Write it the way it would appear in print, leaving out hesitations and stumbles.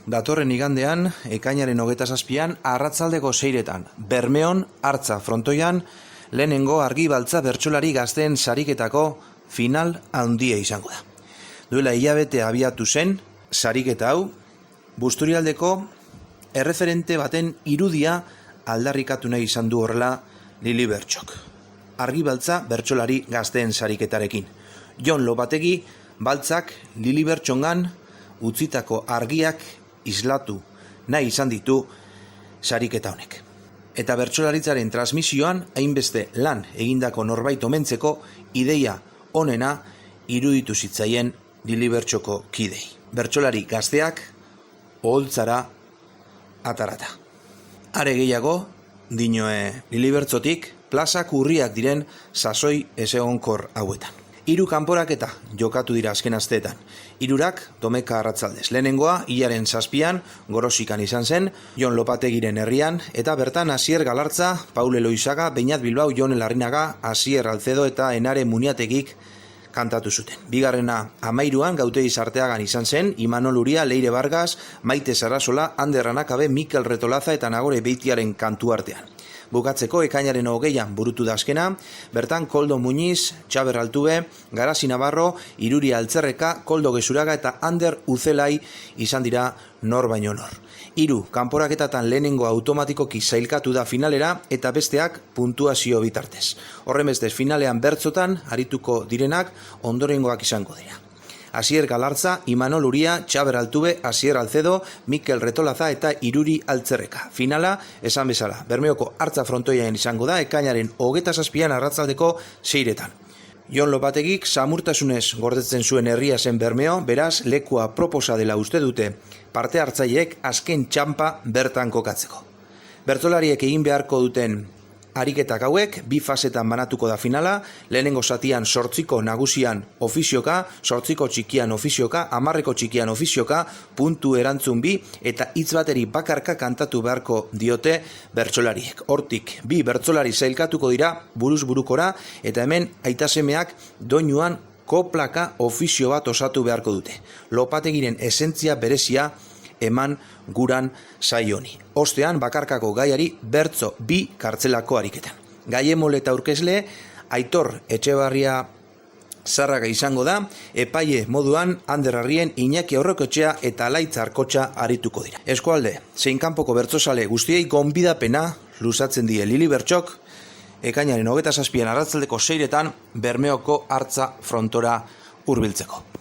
Datorren igandean, ekainaren 27an, arratsaldeko 6etan, Bermeon, Artza frontoian, lehenengo argibaltza bertsolari gazteen sariketako final handia izango da. Duela hilabete abiatu zen, sariketa hau, Busturialdeko erreferente baten irudia aldarrikatu nahi izan du horrela Lili Bertxok. Argibaltza bertsolari gazteen sariketarekin. Jon Lopategi, baltzak Lili Bertxongan utzitako argiak islatu nahi izan ditu sariketa honek. Eta bertsolaritzaren transmisioan hainbeste lan egindako norbait omentzeko ideia onena iruditu zitzaien Lili Bertxoko kidei. Bertsolari gazteak oholtzara atarata. Are gehiago, dinoe Lili Bertxotik, plazak urriak diren sasoi ezegonkor hauetan. 3 kanporaketa jokatu dira azken asteetan. 3 domeka arratsaldez. Lehenengoa, hilaren 7an, Gorosikan izan zen, Jon Lopategiren herrian, eta bertan Asier Galartza, Paul Eloizaga, Beñat Bilbao, Jon Larrinaga, Asier Alcedo eta Enare Muniategik kantatu zuten. Bigarrena 13an Gautegi Sarteagan izan zen, Imanol Uria, Leire Vargas, Maite Sarasola, Ander Ranakabe, Mikel Retolaza eta Nagore Beitiaren kantu artean. Bukatzeko ekainaren 20an burutu da azkena, bertan Koldo Muñiz, Txaber Altube, Garasi Navarro, Iruri Altzerreka, Koldo Gezuraga eta Ander Uzelai izan dira nor baino nor. 3 kanporaketatan lehenengo automatikoki sailkatu da finalera eta besteak puntuazio bitartez. Horrenbestez finalean bertzotan arituko direnak ondorengoak izango dira. Asier Galartza, Imanol Uria, Txaber Altube, Asier Alcedo, Mikel Retolaza eta Iruri Altzerreka. Finala, esan bezala, Bermeoko Artza frontoian izango da, ekainaren 27an arratsaldeko 6etan. Jon Lopategik samurtasunez gordetzen zuen herria zen Bermeo, beraz lekua proposa dela uste dute parte hartzaileek azken txampa bertan kokatzeko. Bertsolariek egin beharko duten ariketak hauek 2 fasetan banatuko da finala, lehenengo zatian 8ko nagusian ofizioka, 8ko txikian ofizioka, 10ko txikian ofizioka, puntu erantzun 2 eta hitz bateri bakarka kantatu beharko diote bertsolariek. Hortik 2 bertsolari sailkatuko dira buruz burukora eta hemen aitasemeak doinuan koplaka ofizio bat osatu beharko dute. Lopategiren esentzia berezia eman guran saio honi. Ostean bakarkako gaiari bertzo 2 kartzelako ariketan. Gaiemol eta aurkezle Aitor Etxebarria Zarraga izango da, epaile moduan Ander Arrien, Iñaki Aurrekotxea eta Alaitz Arkotxa arituko dira. Eskualde, zein kanpoko bertsozale guztiei gonbidapena luzatzen die Lili Bertxok, ekainaren 27an arratsaldeko 6etan Bermeoko Artza frontora hurbiltzeko.